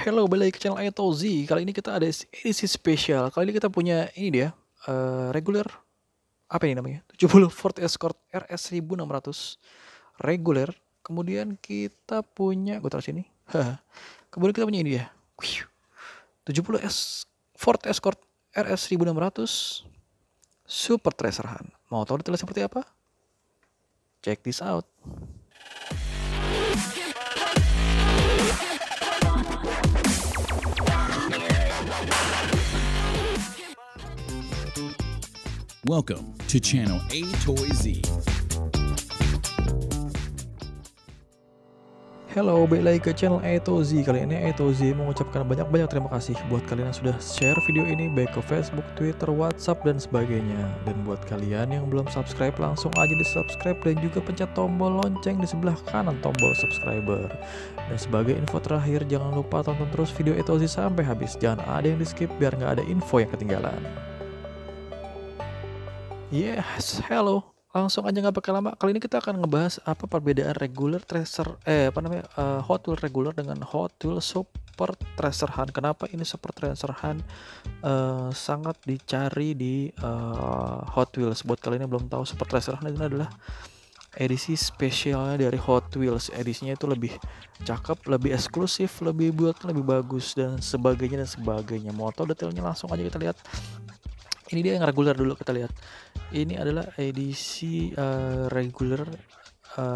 Hello, balik ke channel Etozi. Kali ini kita ada edisi spesial. Kali ini kita punya ini dia, regular apa ini namanya? 70 Ford Escort RS 1600 regular. Kemudian kita punya, gue taruh sini. Kemudian kita punya ini dia, 70 Ford Escort RS 1600 Super Tracer Han. Mau tahu detailnya seperti apa? Check this out. Welcome to channel Etozi. Hello, balik lagi ke channel Etozi. Kali ini Etozi mengucapkan banyak-banyak terima kasih buat kalian yang sudah share video ini baik ke Facebook, Twitter, WhatsApp, dan sebagainya. Dan buat kalian yang belum subscribe, langsung aja di subscribe dan juga pencet tombol lonceng di sebelah kanan tombol subscriber. Dan sebagai info terakhir, jangan lupa tonton terus video Etozi sampai habis. Jangan ada yang di skip biar nggak ada info yang ketinggalan. Yes, hello. Langsung aja nggak pakai lama. Kali ini kita akan ngebahas apa perbedaan regular tracer Hot Wheels regular dengan Hot Wheels Super Tracer Han. Kenapa ini Super Tracer Han sangat dicari di Hot Wheels. Buat kalian yang belum tahu, Super Tracer Han itu adalah edisi spesialnya dari Hot Wheels. Edisinya itu lebih cakep, lebih eksklusif, lebih lebih bagus dan sebagainya. Mau tahu detailnya, langsung aja kita lihat. Ini dia yang reguler dulu, kita lihat. Ini adalah edisi reguler,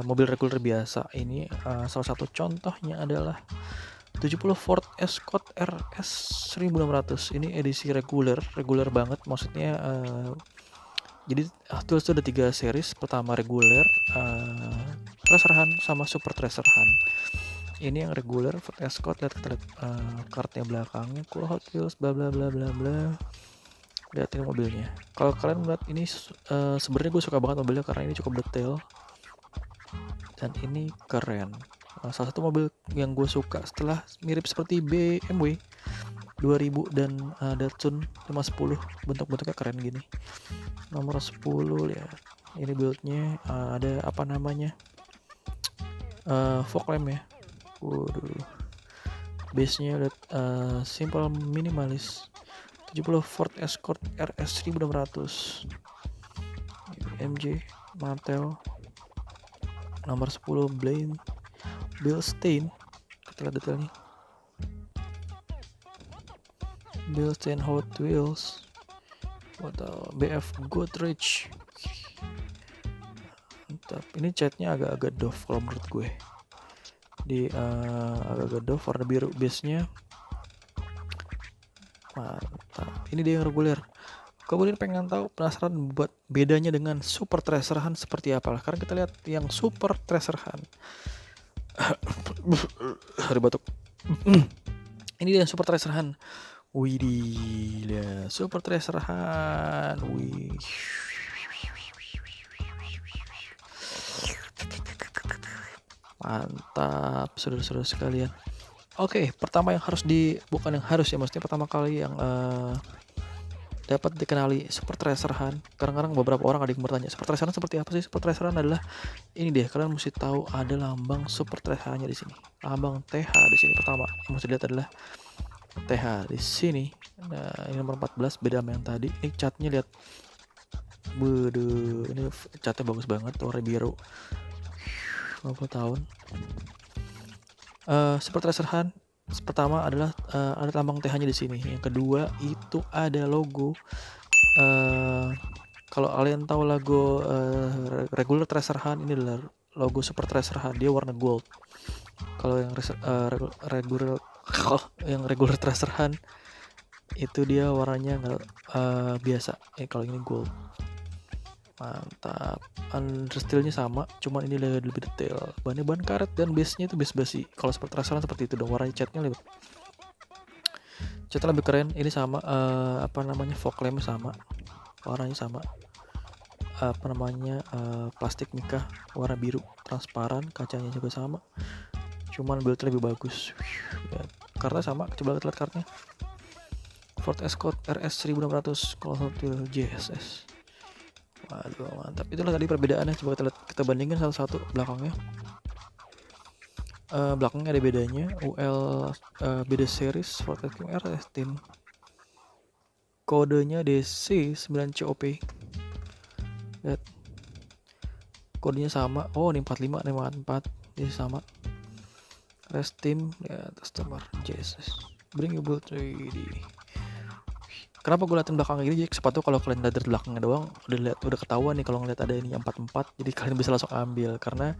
mobil reguler biasa. Ini salah satu contohnya adalah 70 Ford Escort RS 1600. Ini edisi reguler banget. Maksudnya jadi Tools itu ada 3 series. Pertama reguler, Tracer Han sama Super Tracer Han. Ini yang reguler Ford Escort. Kita lihat kartnya belakangnya, cool Hot Wheels, bla bla bla bla bla. Lihatin mobilnya. Kalau kalian melihat ini, sebenarnya gue suka banget mobilnya karena ini cukup detail dan ini keren. Salah satu mobil yang gue suka setelah mirip seperti BMW 2000 dan Datsun 510, bentuk-bentuknya keren gini. Nomor 10 ya. Ini buildnya ada apa namanya? Fog lamp ya. Waduh. Base-nya udah simple minimalis. 70 Ford Escort RS 1600 MJ Mattel. Nomor 10 Blaine Bilstein. Kita lihat detailnya. Bilstein Hot Wheels. Atau BF Goodrich. Mantap. Ini catnya agak-agak doff kalau menurut gue. Di agak-agak doff, warna biru base-nya. Mantap. Ini dia yang reguler. Kemudian pengen tahu, penasaran buat bedanya dengan Super Tracer Han seperti apa lah. Karena kita lihat yang Super Tracer Han. Hari batuk. Ini dia Super Tracer Han. Widih, lihat Super Tracer Han. Wih. Mantap, saudara-saudara sekalian. Oke, pertama yang harus bukan yang harus ya, maksudnya pertama kali yang dapat dikenali Super Tracer Han. Kadang-kadang beberapa orang ada yang bertanya, Super Tracer Han seperti apa sih? Super Tracer Han adalah ini deh, kalian mesti tahu ada lambang Super Tracer Han-nya di sini. Lambang TH di sini pertama. Yang mesti dilihat adalah TH di sini. Nah, ini nomor 14, beda sama yang tadi. Ini catnya lihat. Waduh, ini catnya bagus banget, warna biru. 50 tahun. Super Tracer Han pertama adalah ada lambang TH-nya di sini. Yang kedua itu ada logo. Kalau kalian tahu logo regular Tracer Han, ini adalah logo Super Tracer Han. Dia warna gold. Kalau yang regular Tracer Han itu dia warnanya nggak biasa. Kalau ini gold. Mantap. Understyle-nya sama, cuman ini lebih detail. Bannya ban karet dan base-nya itu base basi. Kalau Super Tracer Han seperti itu dong, warna catnya lebih keren. Ini sama fog lamp sama, warnanya sama. Plastik mica warna biru transparan, kacanya juga sama. Cuman build-nya lebih bagus. Karena sama, coba lihat kartnya. Ford Escort RS 1600 kalau satu JSS. Waduh, mantap. Itulah tadi perbedaannya. Coba kita bandingin satu-satu belakangnya. Belakangnya ada bedanya. UL beda series Vortex King R Steam. Kodenya DC9COP. Lihat. Kodenya sama. Oh, ini 45, ini 44. Ini sama. Restim ya, customer Jesus. Bring your build ready. Kenapa gue liatin belakangnya gini? Jadi sepatu kalau kalian lihat dari belakangnya doang udah ketahuan nih kalau ngeliat ada ini 44. Jadi kalian bisa langsung ambil karena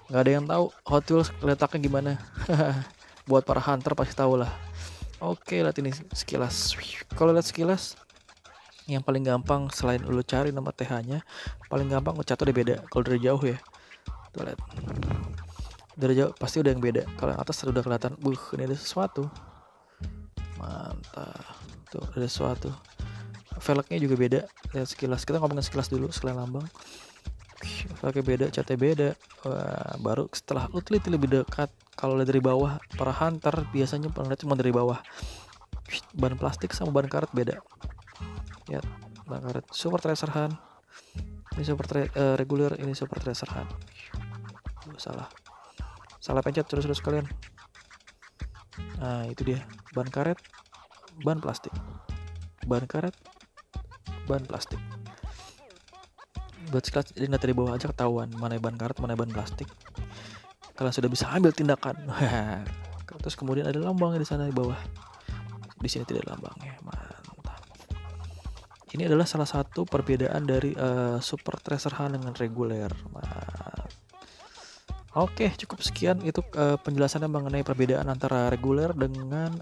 nggak ada yang tahu Hot Wheels letaknya gimana. Buat para hunter pasti tahu lah. Oke, lihat ini sekilas. Kalau lihat sekilas, yang paling gampang selain lu cari nama TH-nya, paling gampang ngecatnya udah beda. Kalau dari jauh ya, tuh lihat. Dari jauh pasti udah yang beda. Kalau yang atas udah kelihatan, ini ada sesuatu. Mantap. Tuh ada sesuatu. Velgnya juga beda. Lihat sekilas. Kita ngomongin sekilas dulu, sekalian lambang. Velgnya beda, catnya beda. Wah, baru setelah lu teliti lebih dekat. Kalau lihat dari bawah, para hunter biasanya pernah cuma dari bawah. Ban plastik sama ban karet beda. Ya, ban karet Super Tracer Han. Ini super regular, ini Super Tracer Han. Salah pencet terus kalian. Nah, itu dia. Ban karet, ban plastik. Ban karet, ban plastik. Buat sekelas jadi dari bawah aja ketahuan mana ban karet, mana ban plastik. Kalian sudah bisa ambil tindakan. Terus kemudian ada lambangnya di sana di bawah. Di sini tidak ada lambangnya. Mantap. Ini adalah salah satu perbedaan dari Super Tracer Han dengan reguler. Oke, cukup sekian itu penjelasannya mengenai perbedaan antara reguler dengan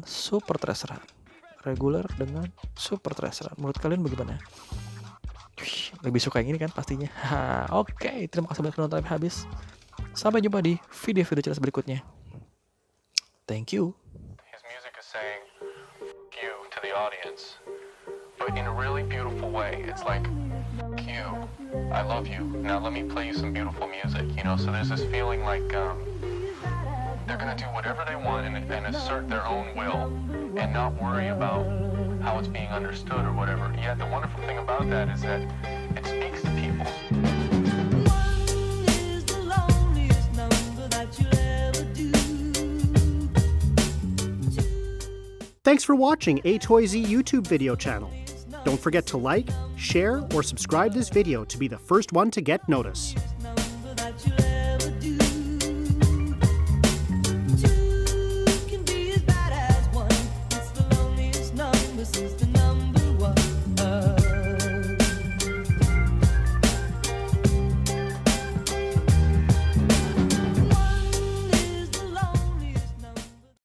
Super Tracer Han. Reguler dengan Super Tracer Han. Menurut kalian bagaimana? Lebih suka yang ini kan pastinya. Oke, terima kasih banyak nonton sampai habis. Sampai jumpa di video-video jelas berikutnya. Thank you. His music is saying you to the audience, but in a really beautiful way. It's like, you, I love you. Now let me play you some beautiful music. You know, so there's this feeling like they're gonna do whatever they want and assert their own will and not worry about how it's being understood or whatever. Yet the wonderful thing about that is that it speaks to people. Thanks for watching A Toy Z YouTube video channel. Don't forget to like, share, or subscribe this video to be the first one to get notice.